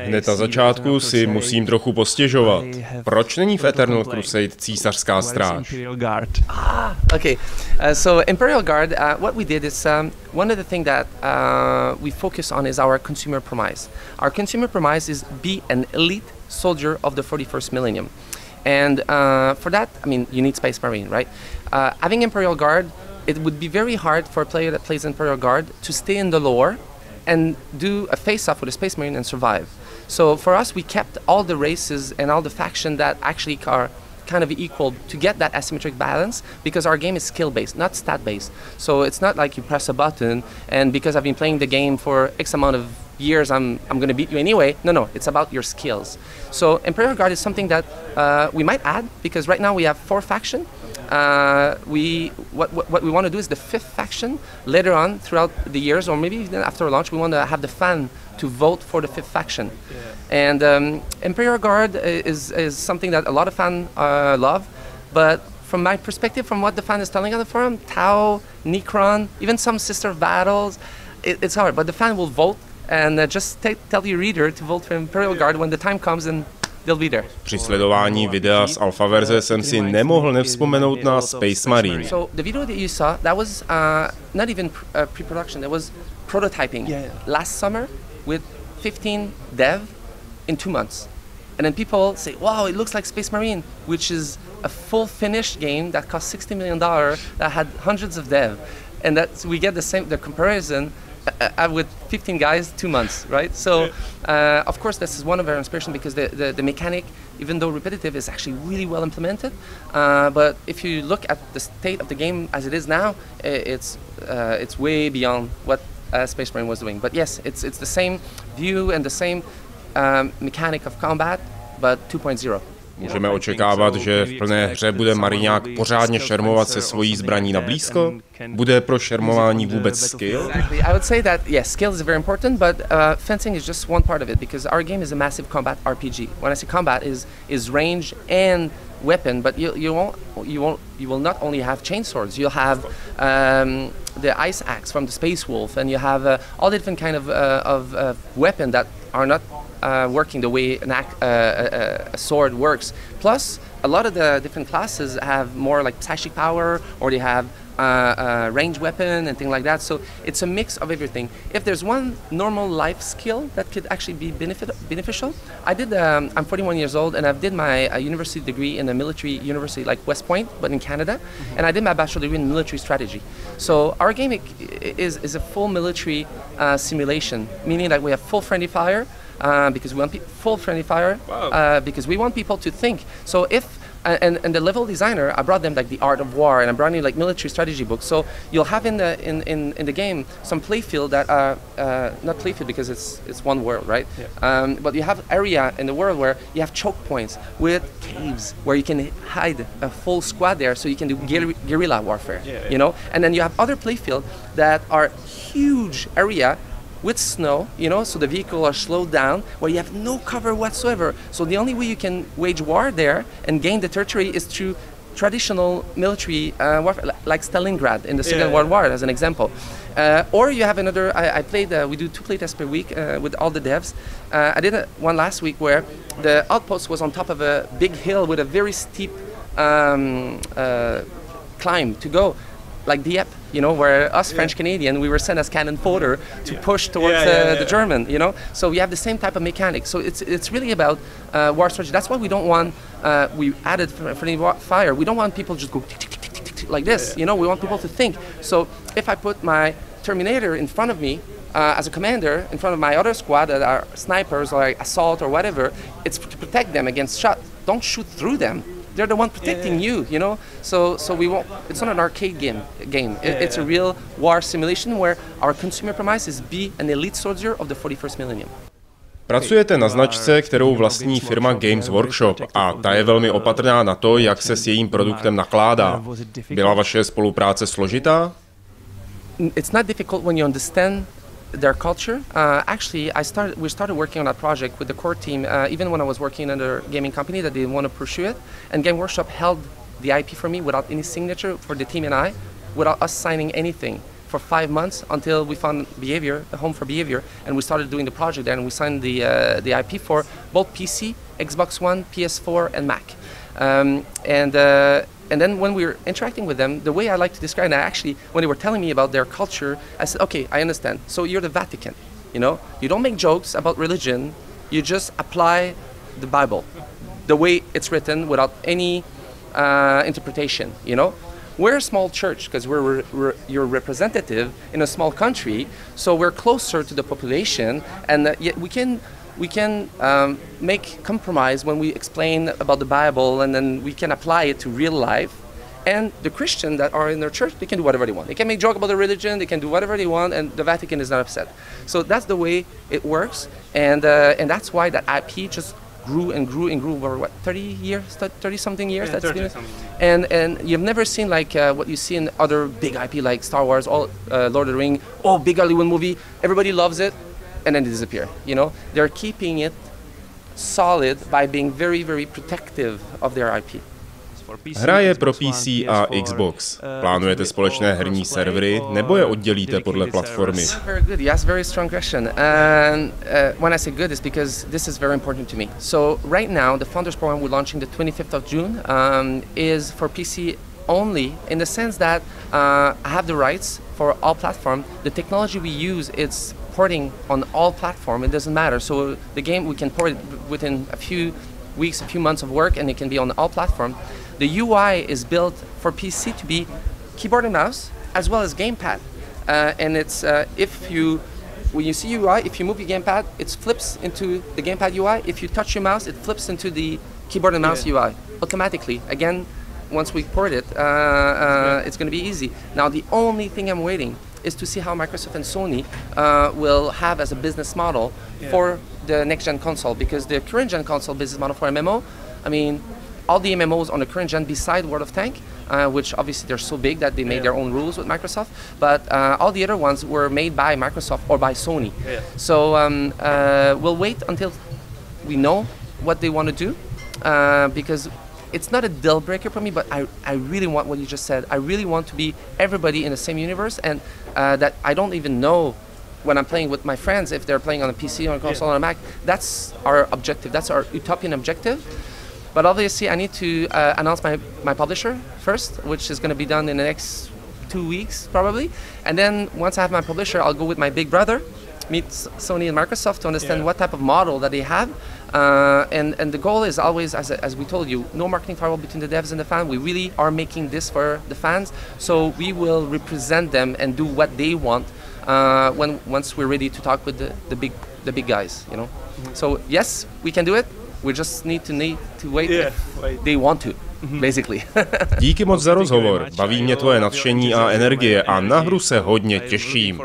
Hned na začátku si musím trochu postěžovat. Proč není v Eternal Crusade císařská stráž? Okay. So Imperial Guard, what we did is one of the things that we focus on is our consumer promise. Our consumer promise is be an elite soldier of the 41st millennium. And for that, I mean, you need Space Marine, right? Having Imperial Guard, it would be very hard for a player that plays Imperial Guard to stay in the lore and do a face-off with a Space Marine and survive. So for us, we kept all the races and all the factions that actually are kind of equal to get that asymmetric balance, because our game is skill-based, not stat-based. So it's not like you press a button and because I've been playing the game for X amount of years, I'm going to beat you anyway. No, it's about your skills. So Imperial Guard is something that we might add, because right now we have 4 factions. What we want to do is the 5th faction later on throughout the years, or maybe even after launch, we want to have the fan to vote for the 5th faction. Yeah. And Imperial Guard is something that a lot of fans love, but from my perspective, from what the fan is telling on the forum, Tau, Necron, even some sister battles, it's hard, but the fan will vote and just tell your reader to vote for Imperial Guard when the time comes, and they'll be there. Při sledování videa z alfa verze jsem si nemohl nevzpomenout na Space Marine. So the video that you saw, that was not even pre-production, that was prototyping. Last summer with 15 dev in 2 months. And then people say, wow, it looks like Space Marine, which is a full finished game that cost $60 million, that had hundreds of dev. And that we get the comparison with 15 guys, 2 months, right? So, of course, this is one of our inspirations, because the mechanic, even though repetitive, is actually really well implemented. But if you look at the state of the game as it is now, it's way beyond what Space Marine was doing. But yes, it's the same view and the same mechanic of combat, but 2.0. Můžeme očekávat, že v plné hře bude mariňák pořádně šermovat se svojí zbraní na blízko? Bude pro šermování vůbec skill? I would say that yes, skill is very important, but fencing is just one part of it, because our game is a massive combat RPG. When I say combat, is range and weapon, but you will not only have chainswords. You'll have the ice axe from the Space Wolf, and you have all the different kind of weapon that are not working the way a sword works. Plus, a lot of the different classes have more like psychic power, or they have range weapon and things like that. So it's a mix of everything. If there's one normal life skill that could actually be beneficial, I did. I'm 41 years old, and I've did my university degree in a military university like West Point, but in Canada, and I did my bachelor degree in military strategy. So our game is a full military simulation, meaning that we have full friendly fire. Because we want full friendly fire, because we want people to think. So if and the level designer, I brought them like the art of war, and I brought in like military strategy books. So you'll have in the game some playfield that not playfield because it's one world, right? Yeah. But you have area in the world where you have choke points with caves where you can hide a full squad there, so you can do guerrilla warfare. You know, and then you have other playfield that are huge area with snow, so the vehicle are slowed down, where you have no cover whatsoever. So the only way you can wage war there and gain the territory is through traditional military warfare, like Stalingrad in the Second World War, as an example. Or you have another. I played. We do 2 playtests per week with all the devs. I did one last week where the outpost was on top of a big hill with a very steep climb to go. Like Dieppe, where us French Canadian, we were sent as cannon fodder to push towards the German, So we have the same type of mechanics. So it's really about war strategy. That's why we don't want, we added friendly fire. We don't want people just go tick, tick, tick, tick, tick, like this, We want people to think. So if I put my Terminator in front of me, as a commander, in front of my other squad that are snipers or assault or whatever, it's to protect them against shot. Don't shoot through them. They're the one protecting you, So we won't. It's not an arcade game. It's a real war simulation where our consumer promise is be an elite soldier of the 41st millennium. Pracujete na značce, kterou vlastní firma Games Workshop, a ta je velmi opatrná na to, jak se s jejím produktem nakládá. Byla vaše spolupráce složitá? It's not difficult when you understand their culture. Actually, we started working on that project with the core team, even when I was working in another gaming company that didn't want to pursue it. And Game Workshop held the IP for me without any signature for the team and I, without us signing anything. for 5 months until we found a home for behavior, and we started doing the project there, and we signed the IP for both PC, Xbox One, PS4, and Mac. And then when we were interacting with them, the way I like to describe it, actually, when they were telling me about their culture, I said, okay, I understand. So you're the Vatican, you know? You don't make jokes about religion, you just apply the Bible the way it's written without any interpretation, you know? We're a small church because you're representative in a small country, so we're closer to the population, and yet we can make compromise when we explain about the Bible, and then we can apply it to real life. And the Christians that are in their church, they can do whatever they want. They can make joke about the religion, they can do whatever they want, and the Vatican is not upset. So that's the way it works, and that's why that IP just grew and grew and grew over what, 30-something years. Yeah, that's 30-something. And you've never seen like what you see in other big IP like Star Wars, Lord of the Rings. Oh, big Hollywood movie, everybody loves it, and then they disappear. You know, they're keeping it solid by being very, very protective of their IP. Hra je pro PC a Xbox. Plánujete společné herní servery, nebo je oddělíte podle platformy? Very good. Yes, very strong question. And when I say good, it's because this is very important to me. So right now, the Founders Program we're launching the 25th of June is for PC only, in the sense that I have the rights for all platforms. The technology we use, it's porting on all platforms. It doesn't matter. So the game, we can port it within a few weeks, a few months of work, and it can be on all platforms. The UI is built for PC to be keyboard and mouse as well as gamepad, and it's when you see UI, if you move your gamepad, it flips into the gamepad UI. If you touch your mouse, it flips into the keyboard and mouse UI automatically. Again, once we port it, it's going to be easy. Now the only thing I'm waiting is to see how Microsoft and Sony will have as a business model for the next-gen console, because the current-gen console business model for MMO, I mean, all the MMOs on the current gen beside World of Tank, which obviously they're so big that they made their own rules with Microsoft, but all the other ones were made by Microsoft or by Sony. Yeah. So we'll wait until we know what they want to do, because it's not a deal breaker for me, but I really want what you just said. I really want to be everybody in the same universe, and that I don't even know when I'm playing with my friends if they're playing on a PC or a console or a Mac. That's our objective. That's our utopian objective. But obviously, I need to announce my publisher first, which is going to be done in the next 2 weeks, probably. And then once I have my publisher, I'll go with my big brother, meet Sony and Microsoft to understand what type of model that they have. And the goal is always, as we told you, no marketing firewall between the devs and the fans. We really are making this for the fans, so we will represent them and do what they want once we're ready to talk with the big guys. You know. So yes, we can do it. We just need to wait if they want to, basically. Díky moc za rozhovor. Baví mě tvoje nadšení a energie a na hru se hodně těším.